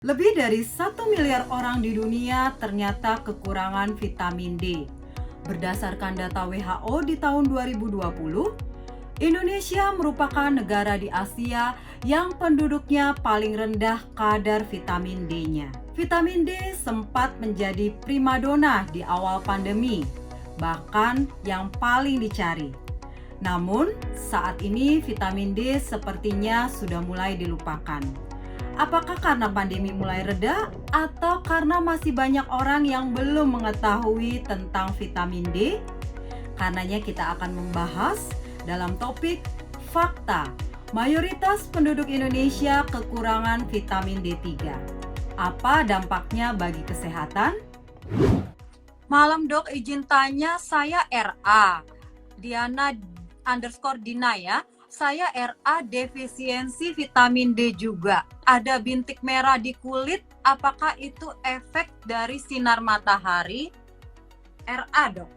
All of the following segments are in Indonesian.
Lebih dari 1 miliar orang di dunia ternyata kekurangan vitamin D. Berdasarkan data WHO di tahun 2020, Indonesia merupakan negara di Asia yang penduduknya paling rendah kadar vitamin D-nya. Vitamin D sempat menjadi primadona di awal pandemi, bahkan yang paling dicari. Namun, saat ini vitamin D sepertinya sudah mulai dilupakan. Apakah karena pandemi mulai reda atau karena masih banyak orang yang belum mengetahui tentang vitamin D? Karenanya kita akan membahas dalam topik fakta. Mayoritas penduduk Indonesia kekurangan vitamin D3. Apa dampaknya bagi kesehatan? Malam dok, izin tanya, saya RA. Diana_Dina ya. Saya RA defisiensi vitamin D juga. Ada bintik merah di kulit, apakah itu efek dari sinar matahari? RA dok.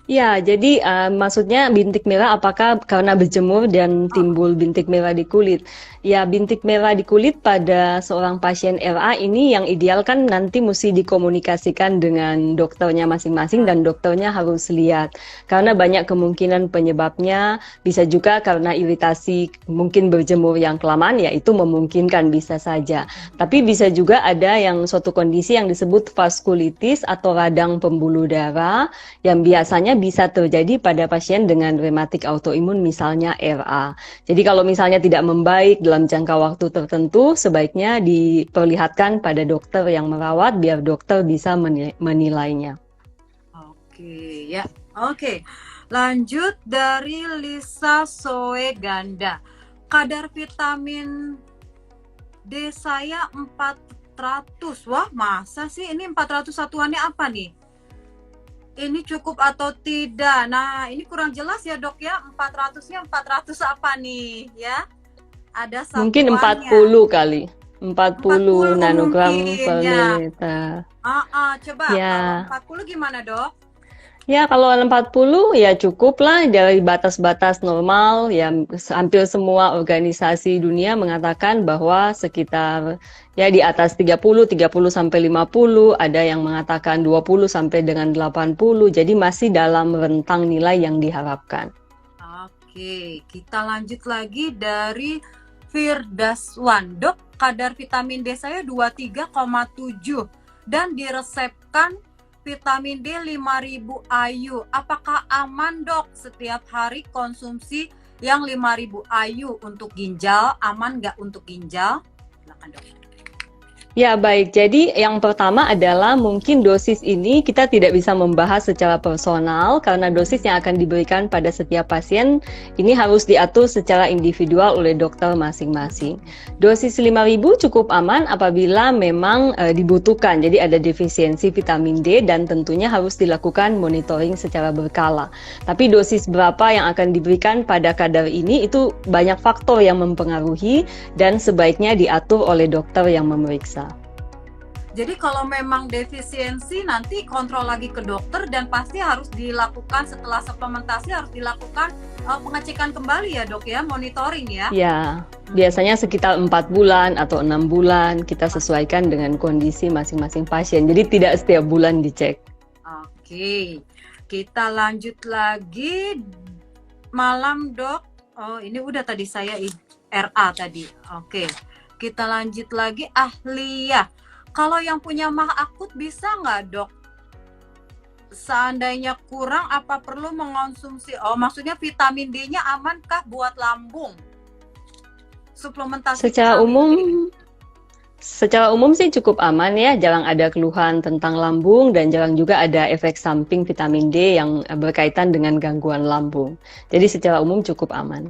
Ya, jadi maksudnya bintik merah apakah karena berjemur dan timbul bintik merah di kulit? Ya, bintik merah di kulit pada seorang pasien RA ini yang ideal kan nanti mesti dikomunikasikan dengan dokternya masing-masing dan dokternya harus lihat. Karena banyak kemungkinan penyebabnya, bisa juga karena iritasi mungkin berjemur yang kelamaan, ya itu memungkinkan bisa saja. Tapi bisa juga ada yang suatu kondisi yang disebut vaskulitis atau radang pembuluh darah yang biasanya bisa terjadi pada pasien dengan rematik autoimun misalnya RA. Jadi kalau misalnya tidak membaik dalam jangka waktu tertentu, sebaiknya diperlihatkan pada dokter yang merawat biar dokter bisa menilainya. Oke, ya. Oke. Lanjut dari Lisa Soeganda. Kadar vitamin D saya 400. Wah, masa sih? Ini 400 satuannya apa nih? Ini cukup atau tidak? Nah, ini kurang jelas ya dok ya. 400-nya 400 apa nih ya? Ada Mungkin satuannya. 40 kali. 40 nanogram mungkin per ya. mililiter. Coba kalau Ya. 40 gimana dok? Ya, kalau 40 ya cukup lah dari batas-batas normal. Ya, hampir semua organisasi dunia mengatakan bahwa sekitar ya di atas 30 sampai 50, ada yang mengatakan 20 sampai dengan 80. Jadi masih dalam rentang nilai yang diharapkan. Oke, kita lanjut lagi dari Firdaswan. Dok, kadar vitamin D saya 23,7 dan diresepkan vitamin D 5000 IU. Apakah aman dok setiap hari konsumsi yang 5000 IU untuk ginjal? Aman nggak untuk ginjal? Silakan dok. Ya, baik. Jadi yang pertama adalah mungkin dosis ini kita tidak bisa membahas secara personal karena dosis yang akan diberikan pada setiap pasien ini harus diatur secara individual oleh dokter masing-masing. Dosis 5000 cukup aman apabila memang dibutuhkan. Jadi ada defisiensi vitamin D dan tentunya harus dilakukan monitoring secara berkala. Tapi dosis berapa yang akan diberikan pada kadar ini itu banyak faktor yang mempengaruhi dan sebaiknya diatur oleh dokter yang memeriksa. Jadi kalau memang defisiensi nanti kontrol lagi ke dokter dan pasti harus dilakukan setelah suplementasi harus dilakukan pengecekan kembali ya dok ya, monitoring ya. Ya, biasanya sekitar 4 bulan atau 6 bulan kita sesuaikan dengan kondisi masing-masing pasien. Jadi tidak setiap bulan dicek. Oke, kita lanjut lagi. Malam dok. Oh ini udah tadi saya RA tadi. Oke, kita lanjut lagi Ahliah. Kalau yang punya mah akut bisa nggak dok? Seandainya kurang apa perlu mengonsumsi? Oh maksudnya vitamin D-nya amankah buat lambung? Suplementasi Secara vitamin D. umum sih cukup aman ya, jarang ada keluhan tentang lambung dan jarang juga ada efek samping vitamin D yang berkaitan dengan gangguan lambung. Jadi secara umum cukup aman.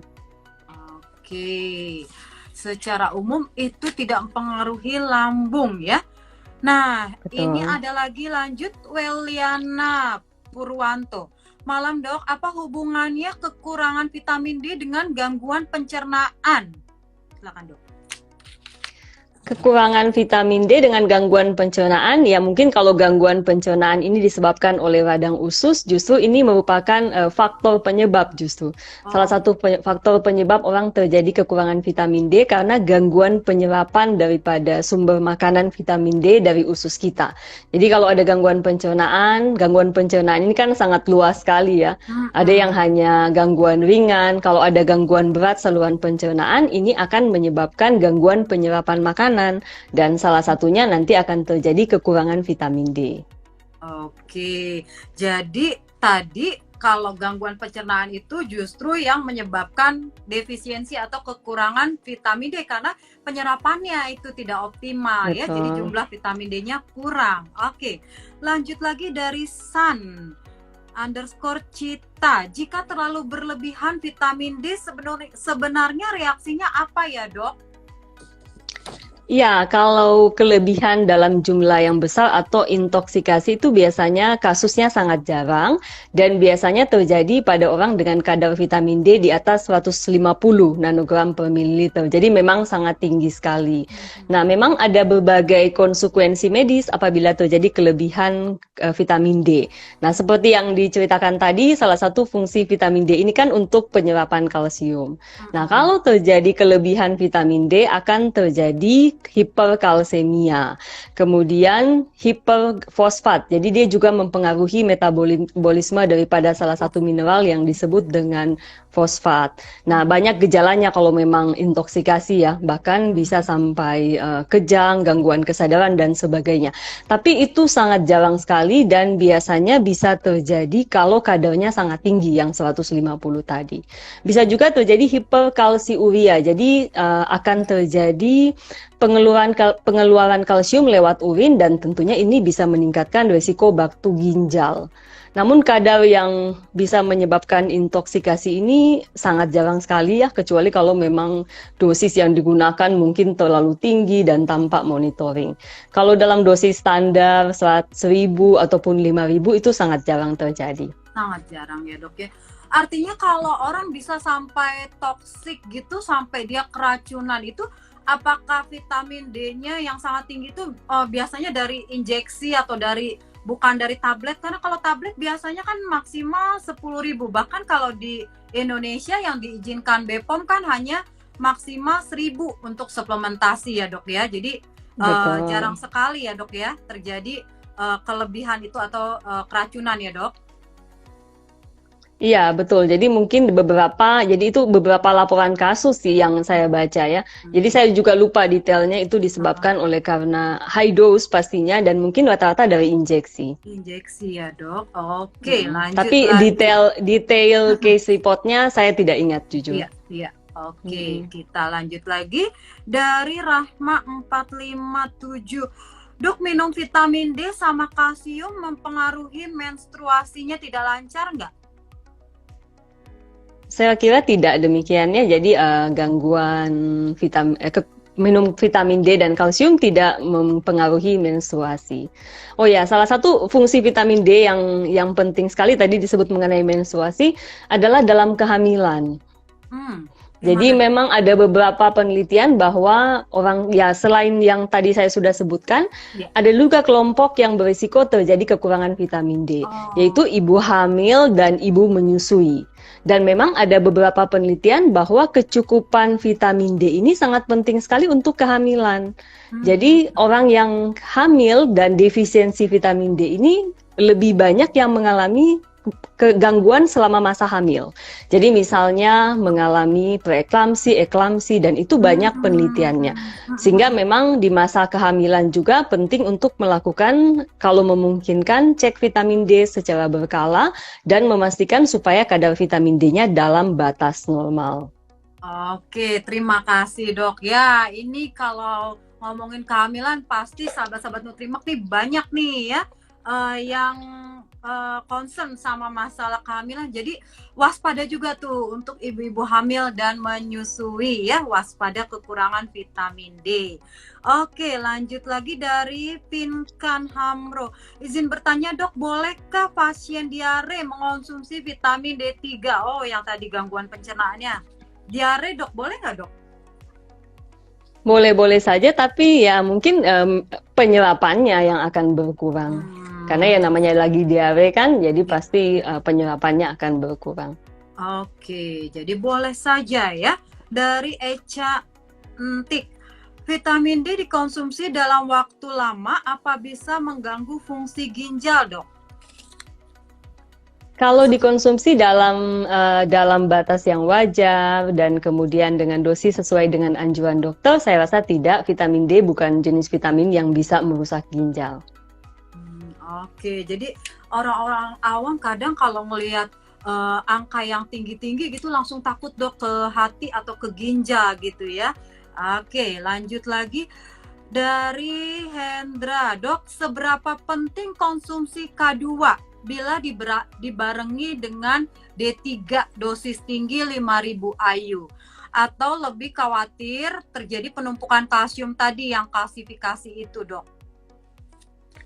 Oke, secara umum itu tidak mempengaruhi lambung ya. Nah, Betul. ini ada lagi lanjut Weliana Purwanto. Malam dok, apa hubungannya kekurangan vitamin D dengan gangguan pencernaan? Silakan dok. Kekurangan vitamin D dengan gangguan pencernaan, ya mungkin kalau gangguan pencernaan ini disebabkan oleh radang usus, justru ini merupakan faktor penyebab justru. Salah Oh, satu faktor penyebab orang terjadi kekurangan vitamin D karena gangguan penyerapan daripada sumber makanan vitamin D dari usus kita. Jadi kalau ada gangguan pencernaan ini kan sangat luas sekali ya. Ada yang mm-mm. hanya gangguan ringan, kalau ada gangguan berat saluran pencernaan, ini akan menyebabkan gangguan penyerapan makanan, dan salah satunya nanti akan terjadi kekurangan vitamin D. Oke, jadi tadi kalau gangguan pencernaan itu justru yang menyebabkan defisiensi atau kekurangan vitamin D karena penyerapannya itu tidak optimal ya, jadi Betul. jumlah vitamin D-nya kurang. Oke, lanjut lagi dari Sun_Cita. Jika terlalu berlebihan vitamin D sebenarnya reaksinya apa ya, Dok? Ya, kalau kelebihan dalam jumlah yang besar atau intoksikasi itu biasanya kasusnya sangat jarang dan biasanya terjadi pada orang dengan kadar vitamin D di atas 150 nanogram per mililiter. Jadi memang sangat tinggi sekali. Nah, memang ada berbagai konsekuensi medis apabila terjadi kelebihan vitamin D. Nah, seperti yang diceritakan tadi, salah satu fungsi vitamin D ini kan untuk penyerapan kalsium. Nah, Mm-mm. kalau terjadi kelebihan vitamin D akan terjadi hiperkalsemia, kemudian hiperfosfat. Jadi dia juga mempengaruhi metabolisme daripada salah satu mineral yang disebut dengan fosfat. Nah, banyak gejalanya kalau memang intoksikasi ya, bahkan bisa sampai kejang, gangguan kesadaran dan sebagainya. Tapi itu sangat jarang sekali dan biasanya bisa terjadi kalau kadarnya sangat tinggi yang 150 tadi. Bisa juga terjadi hiperkalsiuria. Jadi akan terjadi pengeluaran kalsium lewat urin dan tentunya ini bisa meningkatkan risiko baktu ginjal. Namun kadar yang bisa menyebabkan intoksikasi ini sangat jarang sekali ya, kecuali kalau memang dosis yang digunakan mungkin terlalu tinggi dan tanpa monitoring. Kalau dalam dosis standar 1.000 ataupun 5.000 itu sangat jarang terjadi. Sangat jarang ya, Dok ya. Artinya kalau orang bisa sampai toksik gitu, sampai dia keracunan itu, apakah vitamin D-nya yang sangat tinggi itu biasanya dari injeksi atau bukan dari tablet? Karena kalau tablet biasanya kan maksimal 10.000. Bahkan kalau di Indonesia yang diizinkan BPOM kan hanya maksimal 1.000 untuk suplementasi ya, Dok ya. Jadi jarang Betul. sekali ya, Dok ya, terjadi kelebihan itu atau keracunan ya, Dok. Iya, betul. Jadi itu beberapa laporan kasus sih yang saya baca ya. Jadi saya juga lupa detailnya itu disebabkan oleh karena high dose pastinya dan mungkin rata-rata dari injeksi. Injeksi ya, Dok. Oke, lanjut Tapi lagi. detail case reportnya saya tidak ingat jujur. Iya, iya. Oke, Mm-mm. kita lanjut lagi dari Rahma 457. Dok, minum vitamin D sama kalsium mempengaruhi menstruasinya tidak lancar nggak? Saya kira tidak demikiannya. Jadi gangguan minum vitamin D dan kalsium tidak mempengaruhi menstruasi. Oh ya, salah satu fungsi vitamin D yang penting sekali tadi disebut mengenai menstruasi adalah dalam kehamilan. Jadi Gimana, Dok? memang ada beberapa penelitian bahwa orang ya selain yang tadi saya sudah sebutkan, Ya. ada juga kelompok yang berisiko terjadi kekurangan vitamin D, Oh, yaitu ibu hamil dan ibu menyusui. Dan memang ada beberapa penelitian bahwa kecukupan vitamin D ini sangat penting sekali untuk kehamilan. Jadi orang yang hamil dan defisiensi vitamin D ini lebih banyak yang mengalami kegangguan selama masa hamil. Jadi misalnya mengalami preeklamsi, eklamsi, dan itu banyak penelitiannya. Sehingga memang di masa kehamilan juga penting untuk melakukan, kalau memungkinkan, cek vitamin D secara berkala dan memastikan supaya kadar vitamin D-nya dalam batas normal. Oke, terima kasih, Dok. Ya, ini kalau ngomongin kehamilan pasti sahabat-sahabat Nutrimak nih banyak nih ya yang concern sama masalah kehamilan. Jadi waspada juga tuh untuk ibu-ibu hamil dan menyusui ya, waspada kekurangan vitamin D. Oke, lanjut lagi dari Pinkan Hamro. Izin bertanya, Dok, bolehkah pasien diare mengonsumsi vitamin D3? Oh, yang tadi gangguan pencernaannya. Diare, Dok, boleh nggak, Dok? Boleh-boleh saja, tapi ya mungkin penyerapannya yang akan berkurang. Karena ya namanya lagi diare kan, jadi pasti penyerapannya akan berkurang. Oke, jadi boleh saja ya. Dari Eca Entik, vitamin D dikonsumsi dalam waktu lama apa bisa mengganggu fungsi ginjal, Dok? Kalau dikonsumsi dalam batas yang wajar dan kemudian dengan dosis sesuai dengan anjuran dokter, saya rasa tidak. Vitamin D bukan jenis vitamin yang bisa merusak ginjal. Oke, jadi orang-orang awam kadang kalau ngelihat angka yang tinggi-tinggi gitu langsung takut, Dok, ke hati atau ke ginjal gitu ya. Oke, lanjut lagi dari Hendra, Dok, seberapa penting konsumsi K2 bila dibarengi dengan D3 dosis tinggi 5000 IU, atau lebih khawatir terjadi penumpukan kalsium tadi yang kalsifikasi itu, Dok?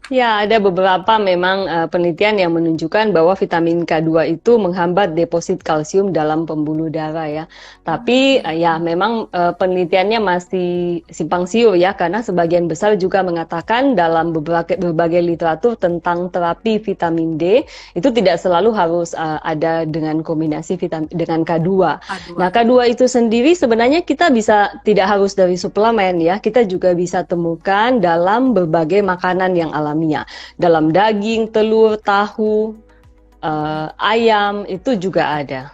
Ya, ada beberapa memang penelitian yang menunjukkan bahwa vitamin K2 itu menghambat deposit kalsium dalam pembuluh darah ya. Tapi ya memang penelitiannya masih simpang siur ya, karena sebagian besar juga mengatakan dalam berbagai literatur tentang terapi vitamin D itu tidak selalu harus ada dengan kombinasi dengan K2. Nah, K2 itu sendiri sebenarnya kita bisa tidak harus dari suplemen ya, kita juga bisa temukan dalam berbagai makanan yang alami. Dalam daging, telur, tahu, ayam itu juga ada.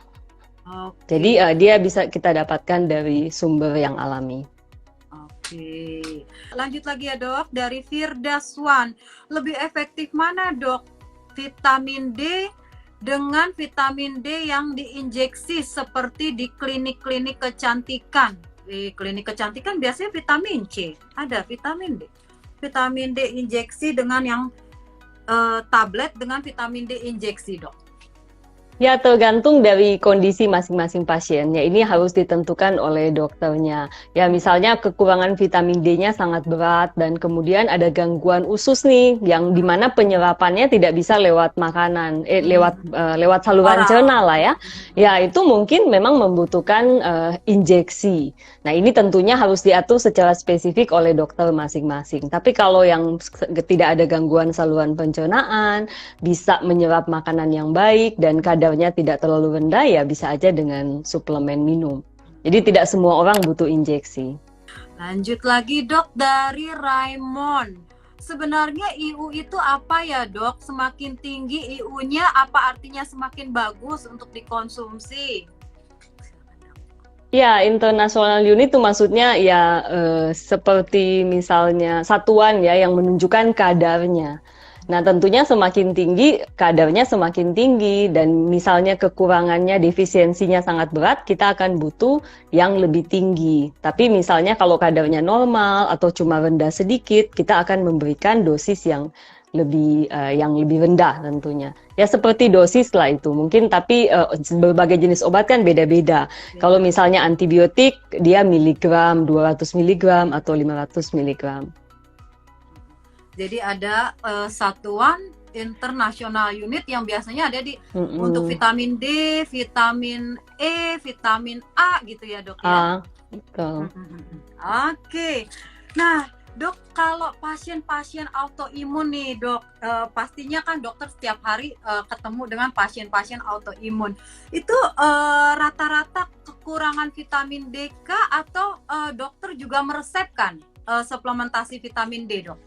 Oke. Jadi dia bisa kita dapatkan dari sumber yang alami. Oke. Lanjut lagi ya, Dok, dari Firdaswan. Lebih efektif mana, Dok? Vitamin D dengan vitamin D yang diinjeksi seperti di klinik-klinik kecantikan. Di klinik kecantikan biasanya vitamin C, ada vitamin D. Vitamin D injeksi dengan yang tablet dengan vitamin D injeksi, Dok? Ya, tergantung dari kondisi masing-masing pasien. Ya, ini harus ditentukan oleh dokternya. Ya, misalnya kekurangan vitamin D-nya sangat berat dan kemudian ada gangguan usus nih, yang dimana penyerapannya tidak bisa lewat makanan, lewat saluran cerna lah ya. Ya, itu mungkin memang membutuhkan injeksi. Nah, ini tentunya harus diatur secara spesifik oleh dokter masing-masing. Tapi kalau yang tidak ada gangguan saluran pencernaan, bisa menyerap makanan yang baik dan kadarnya tidak terlalu rendah, ya bisa aja dengan suplemen minum. Jadi tidak semua orang butuh injeksi. Lanjut lagi, Dok, dari Raymond. Sebenarnya IU itu apa ya, Dok? Semakin tinggi IU-nya apa artinya semakin bagus untuk dikonsumsi? Ya, international unit itu maksudnya ya seperti misalnya satuan ya yang menunjukkan kadarnya. Nah, tentunya semakin tinggi, kadarnya semakin tinggi, dan misalnya kekurangannya, defisiensinya sangat berat, kita akan butuh yang lebih tinggi. Tapi misalnya kalau kadarnya normal atau cuma rendah sedikit, kita akan memberikan dosis yang lebih rendah tentunya. Ya seperti dosis lah itu mungkin, tapi berbagai jenis obat kan beda-beda. Kalau misalnya antibiotik, dia miligram, 200 miligram atau 500 miligram. Jadi ada satuan international unit yang biasanya ada di untuk vitamin D, vitamin E, vitamin A gitu ya, Dok ya. Betul. Oke. Nah, Dok, kalau pasien-pasien autoimun nih, Dok, pastinya kan dokter setiap hari ketemu dengan pasien-pasien autoimun. Itu rata-rata kekurangan vitamin D kah atau dokter juga meresepkan suplementasi vitamin D, Dok?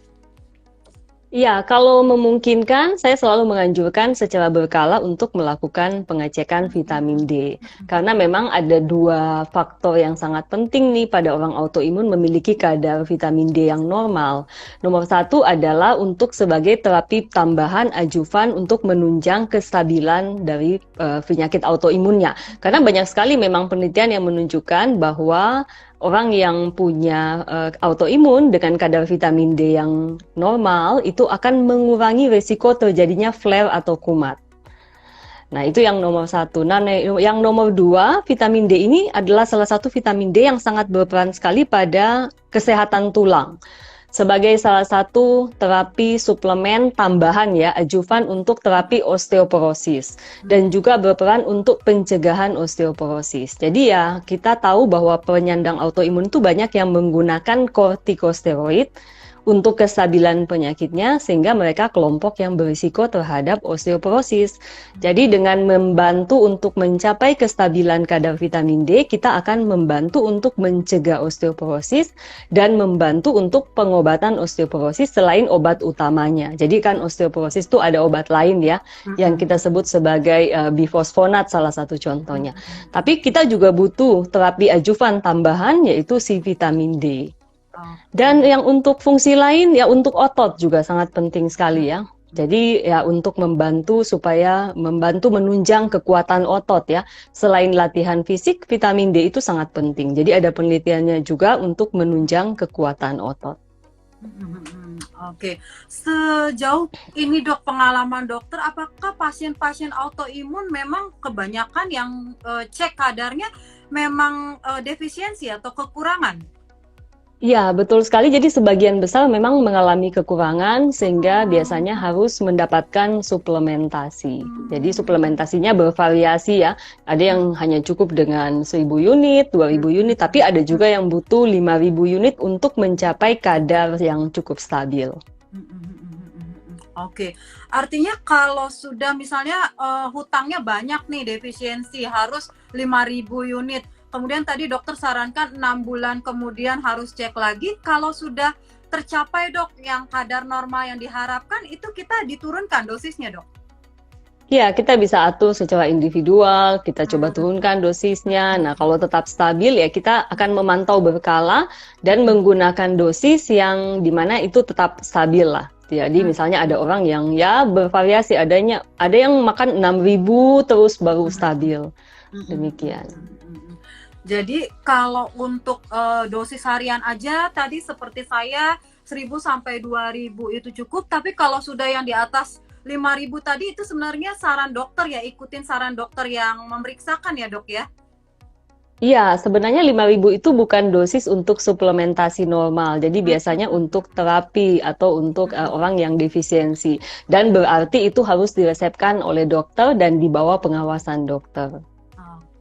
Iya, kalau memungkinkan, saya selalu menganjurkan secara berkala untuk melakukan pengecekan vitamin D. Karena memang ada dua faktor yang sangat penting nih pada orang autoimun memiliki kadar vitamin D yang normal. Nomor satu adalah untuk sebagai terapi tambahan adjuvan untuk menunjang kestabilan dari penyakit autoimunnya. Karena banyak sekali memang penelitian yang menunjukkan bahwa orang yang punya autoimun dengan kadar vitamin D yang normal itu akan mengurangi risiko terjadinya flare atau kumat. Nah, itu yang nomor satu. Nah, yang nomor dua, vitamin D ini adalah salah satu vitamin D yang sangat berperan sekali pada kesehatan tulang. sebagai salah satu terapi suplemen tambahan ya, adjuvan untuk terapi osteoporosis dan juga berperan untuk pencegahan osteoporosis. Jadi ya, kita tahu bahwa penyandang autoimun itu banyak yang menggunakan kortikosteroid untuk kestabilan penyakitnya sehingga mereka kelompok yang berisiko terhadap osteoporosis. Jadi dengan membantu untuk mencapai kestabilan kadar vitamin D, kita akan membantu untuk mencegah osteoporosis dan membantu untuk pengobatan osteoporosis selain obat utamanya. Jadi kan osteoporosis itu ada obat lain ya, yang kita sebut sebagai bifosfonat salah satu contohnya. Tapi kita juga butuh terapi adjuvan tambahan yaitu si vitamin D. Dan yang untuk fungsi lain ya untuk otot juga sangat penting sekali ya. Jadi ya untuk membantu supaya membantu menunjang kekuatan otot ya. Selain latihan fisik, vitamin D itu sangat penting. Jadi ada penelitiannya juga untuk menunjang kekuatan otot. Oke, sejauh ini dok pengalaman dokter, apakah pasien-pasien autoimun memang kebanyakan yang cek kadarnya memang defisiensi atau kekurangan? Iya, betul sekali. Jadi sebagian besar memang mengalami kekurangan sehingga biasanya harus mendapatkan suplementasi. Jadi suplementasinya bervariasi ya. Ada yang hanya cukup dengan 1.000 unit, 2.000 unit, tapi ada juga yang butuh 5.000 unit untuk mencapai kadar yang cukup stabil. Oke, artinya kalau sudah misalnya hutangnya banyak nih, defisiensi harus 5.000 unit. Kemudian tadi dokter sarankan 6 bulan kemudian harus cek lagi. Kalau sudah tercapai dok yang kadar normal yang diharapkan, itu kita diturunkan dosisnya dok? Ya, kita bisa atur secara individual, kita coba turunkan dosisnya. Nah, kalau tetap stabil ya kita akan memantau berkala dan menggunakan dosis yang dimana itu tetap stabil lah. Jadi misalnya ada orang yang ya bervariasi, ada yang makan 6.000 terus baru stabil. Demikian. Jadi kalau untuk dosis harian aja tadi seperti saya 1.000 sampai 2.000 itu cukup, tapi kalau sudah yang di atas 5.000 tadi itu sebenarnya saran dokter ya, ikutin saran dokter yang memeriksakan ya dok ya? Iya, sebenarnya 5.000 itu bukan dosis untuk suplementasi normal. Jadi biasanya untuk terapi atau untuk orang yang defisiensi. Dan berarti itu harus diresepkan oleh dokter dan di bawah pengawasan dokter.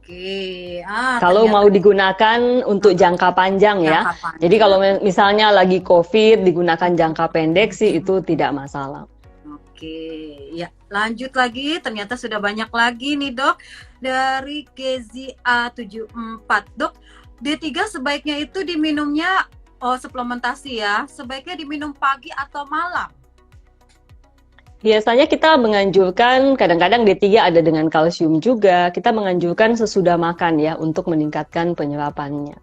Oke. Kalau mau digunakan untuk jangka panjang ya. Jadi kalau misalnya lagi COVID digunakan jangka pendek sih itu tidak masalah. Oke, ya lanjut lagi. Ternyata sudah banyak lagi nih dok dari KZA74 dok. D3 sebaiknya itu diminumnya suplementasi ya. Sebaiknya diminum pagi atau malam? Biasanya kita menganjurkan, kadang-kadang D3 ada dengan kalsium juga, kita menganjurkan sesudah makan ya untuk meningkatkan penyerapannya.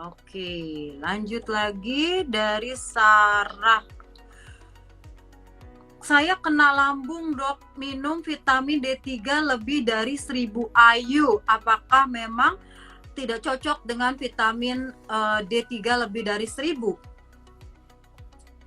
Oke, lanjut lagi dari Sarah. Saya kena lambung dok, minum vitamin D3 lebih dari 1.000 IU. Apakah memang tidak cocok dengan vitamin D3 lebih dari 1.000?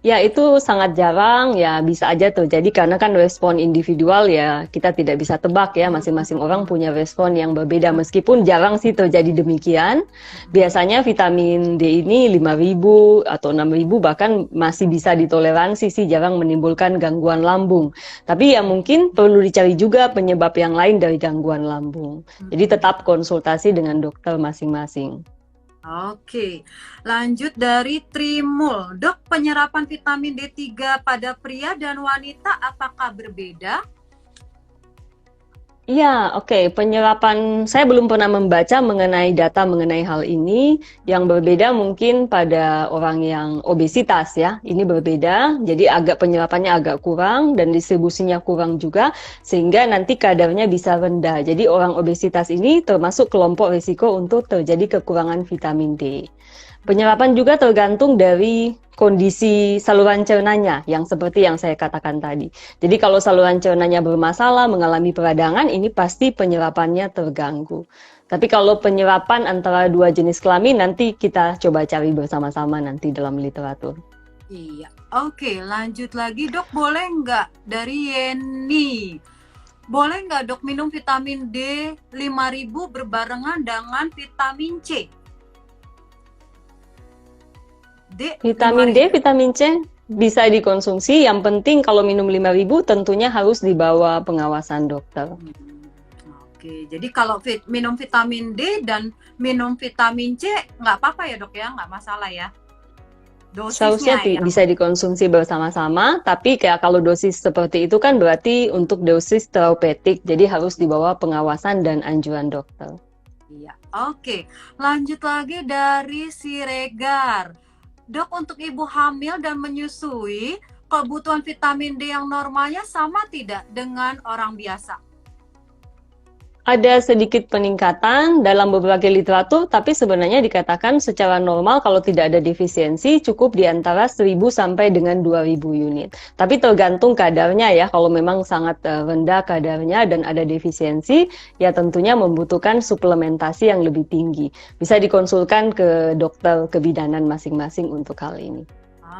Ya, itu sangat jarang, ya bisa aja terjadi karena kan respon individual ya kita tidak bisa tebak ya, masing-masing orang punya respon yang berbeda meskipun jarang sih terjadi demikian. Biasanya vitamin D ini 5.000 atau 6.000 bahkan masih bisa ditoleransi sih, jarang menimbulkan gangguan lambung. Tapi ya mungkin perlu dicari juga penyebab yang lain dari gangguan lambung. Jadi tetap konsultasi dengan dokter masing-masing. Oke, lanjut dari Trimul. Dok, penyerapan vitamin D3 pada pria dan wanita apakah berbeda? Iya, oke. Penyerapan, saya belum pernah membaca mengenai data mengenai hal ini. Yang berbeda mungkin pada orang yang obesitas ya. Ini berbeda, jadi penyerapannya agak kurang dan distribusinya kurang juga, sehingga nanti kadarnya bisa rendah. Jadi orang obesitas ini termasuk kelompok risiko untuk terjadi kekurangan vitamin D. Penyerapan juga tergantung dari kondisi saluran cernanya yang seperti yang saya katakan tadi. Jadi kalau saluran cernanya bermasalah, mengalami peradangan, ini pasti penyerapannya terganggu. Tapi kalau penyerapan antara dua jenis kelamin nanti kita coba cari bersama-sama nanti dalam literatur. Iya, oke, lanjut lagi dok, boleh nggak dari Yeni? Boleh nggak dok minum vitamin D 5.000 berbarengan dengan vitamin C? D Vitamin D, 5.000. vitamin C bisa dikonsumsi. Yang penting kalau minum 5.000 tentunya harus di bawah pengawasan dokter. Oke, jadi kalau minum vitamin D dan minum vitamin C nggak apa-apa ya dok ya, nggak masalah ya Seharusnya dosisnya yang. bisa dikonsumsi bersama-sama, tapi kayak kalau dosis seperti itu kan berarti untuk dosis terapeutik, jadi harus di bawah pengawasan dan anjuran dokter. Iya, oke. Lanjut lagi dari si Regar. Dok, untuk ibu hamil dan menyusui, kebutuhan vitamin D yang normalnya sama tidak dengan orang biasa? Ada sedikit peningkatan dalam beberapa literatur, tapi sebenarnya dikatakan secara normal kalau tidak ada defisiensi cukup di antara 1.000 sampai dengan 2.000 unit. Tapi tergantung kadarnya ya, kalau memang sangat rendah kadarnya dan ada defisiensi, ya tentunya membutuhkan suplementasi yang lebih tinggi. Bisa dikonsulkan ke dokter kebidanan masing-masing untuk hal ini.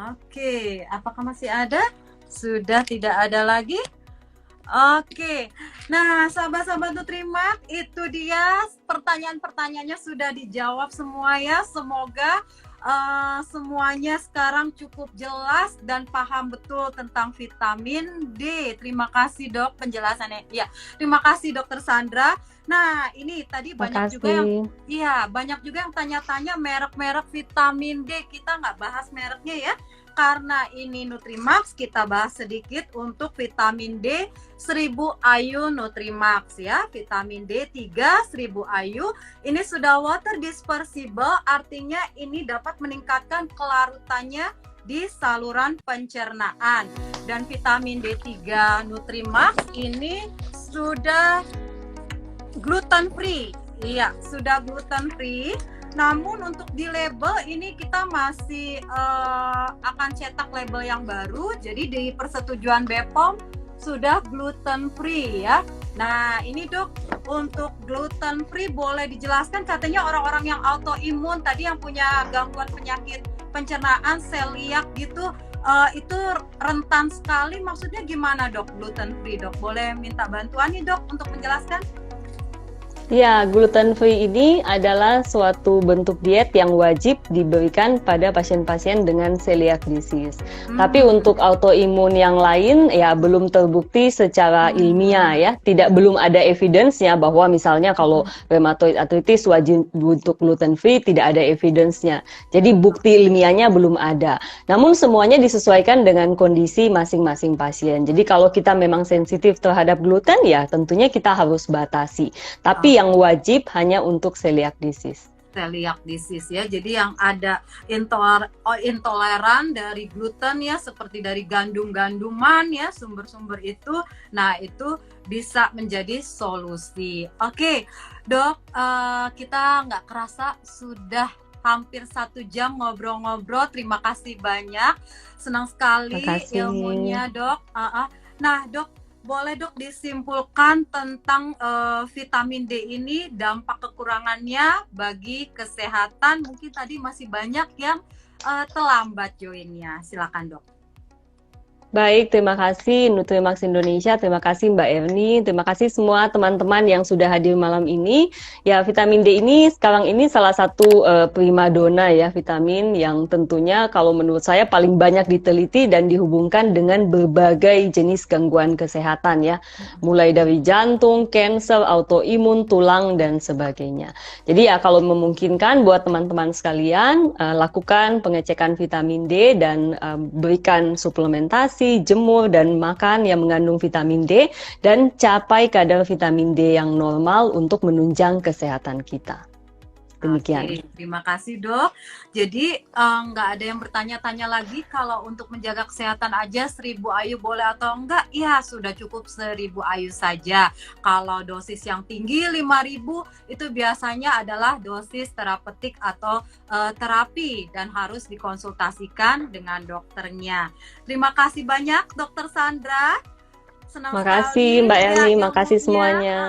Oke, apakah masih ada? Sudah tidak ada lagi? Oke, nah sahabat-sahabat Nutrimak, itu dia pertanyaan-pertanyaannya sudah dijawab semua ya. Semoga semuanya sekarang cukup jelas dan paham betul tentang vitamin D. Terima kasih dok penjelasannya. Ya, terima kasih dokter Sandra. Nah ini tadi banyak juga yang, iya banyak juga yang tanya-tanya merek-merek vitamin D. Kita nggak bahas mereknya ya. Karena ini Nutrimax, kita bahas sedikit untuk vitamin D 1000 IU Nutrimax ya. Vitamin D3 1000 IU. Ini sudah water dispersible, artinya ini dapat meningkatkan kelarutannya di saluran pencernaan. Dan vitamin D3 Nutrimax ini sudah gluten free. Iya, sudah gluten free. Namun untuk di label ini kita masih akan cetak label yang baru. Jadi di persetujuan BPOM sudah gluten free ya. Nah ini dok, untuk gluten free boleh dijelaskan, katanya orang-orang yang autoimun tadi yang punya gangguan penyakit pencernaan, celiac gitu, itu rentan sekali. Maksudnya gimana dok gluten free dok? Boleh minta bantuan nih dok untuk menjelaskan? Ya, gluten free ini adalah suatu bentuk diet yang wajib diberikan pada pasien-pasien dengan celiac disease. Tapi untuk autoimun yang lain ya belum terbukti secara ilmiah ya. Belum ada evidence-nya bahwa misalnya kalau rheumatoid arthritis wajib untuk gluten free, tidak ada evidence-nya. Jadi bukti ilmiahnya belum ada. Namun semuanya disesuaikan dengan kondisi masing-masing pasien. Jadi kalau kita memang sensitif terhadap gluten ya tentunya kita harus batasi. Tapi yang wajib hanya untuk celiac disease. Celiac disease ya, jadi yang ada intoleran dari gluten ya, seperti dari gandum-ganduman ya, sumber-sumber itu, nah itu bisa menjadi solusi. Oke, dok, kita nggak kerasa sudah hampir 1 jam ngobrol-ngobrol. Terima kasih banyak, senang sekali ilmunya dok. Nah dok, boleh dok disimpulkan tentang vitamin D ini, dampak kekurangannya bagi kesehatan. Mungkin tadi masih banyak yang terlambat joinnya. Silakan dok. Baik, terima kasih Nutrimax Indonesia, terima kasih Mbak Erni, terima kasih semua teman-teman yang sudah hadir malam ini. Ya, vitamin D ini sekarang ini salah satu primadona ya, vitamin yang tentunya kalau menurut saya paling banyak diteliti dan dihubungkan dengan berbagai jenis gangguan kesehatan ya. Mulai dari jantung, kanker, autoimun, tulang, dan sebagainya. Jadi ya kalau memungkinkan buat teman-teman sekalian, lakukan pengecekan vitamin D dan berikan suplementasi, jemur dan makan yang mengandung vitamin D dan capai kadar vitamin D yang normal untuk menunjang kesehatan kita. Demikian. Oke, terima kasih dok. Jadi nggak ada yang bertanya-tanya lagi kalau untuk menjaga kesehatan aja 1000 IU boleh atau enggak? Ya sudah cukup 1000 IU saja. Kalau dosis yang tinggi 5000 itu biasanya adalah dosis terapeutik atau terapi dan harus dikonsultasikan dengan dokternya. Terima kasih banyak dokter Sandra. Senang Makasih sekali Mbak Erni, ya makasih ilmunya. semuanya.